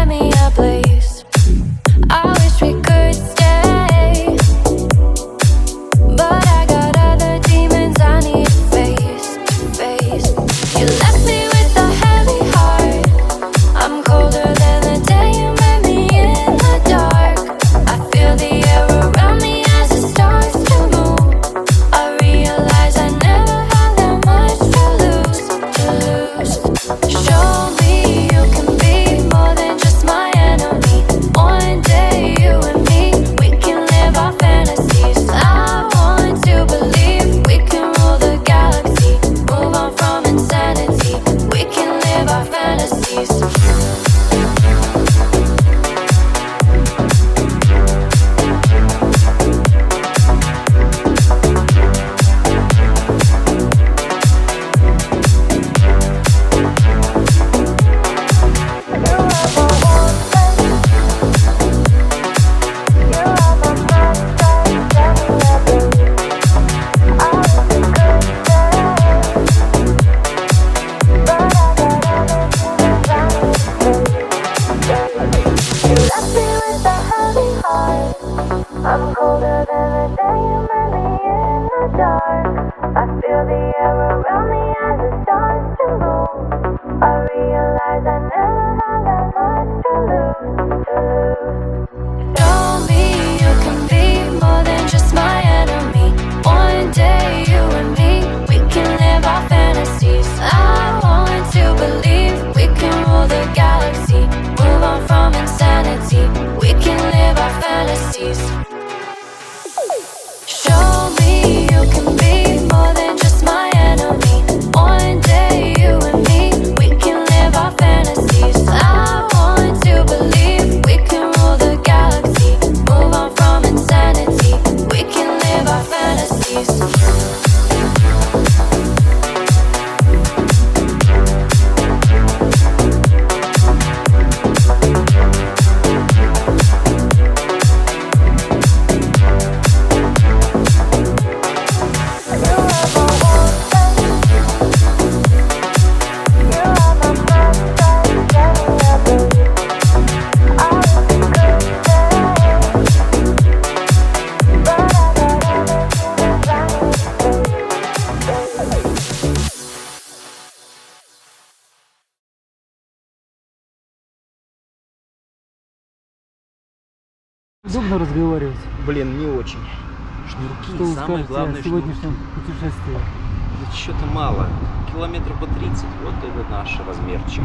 set me ablaze. I wish we could stay, but I got other demons I need to face. You left me with a heavy heart. I'm colder than the day you met me in the dark. I feel the air around me as it starts to move. I realize I never had that much to lose. Show me you can be more than just my enemy. One day you and me, we can live our fantasies. I want to believe we can rule the galaxy. Move on from insanity. We can live our fantasies. I'm colder than the day you met me in the dark. I feel the air around me as it starts to move. I realize I never had that much to lose. Show me you can be more than just my enemy. One day you and me, we can live our fantasies. I want to believe we can rule the galaxy. Move on from insanity. We can live our fantasies. Show me you can be more than just my enemy. One day you and me, we can live our fantasies. I want to believe we can rule the galaxy. Move on from insanity. We can live our fantasies. Удобно разговаривать? Блин, не очень. Шнурки, Что вы самое скажете главное, о сегодняшнем путешествии? Что-то мало. Километров по 30. Вот это наш размерчик.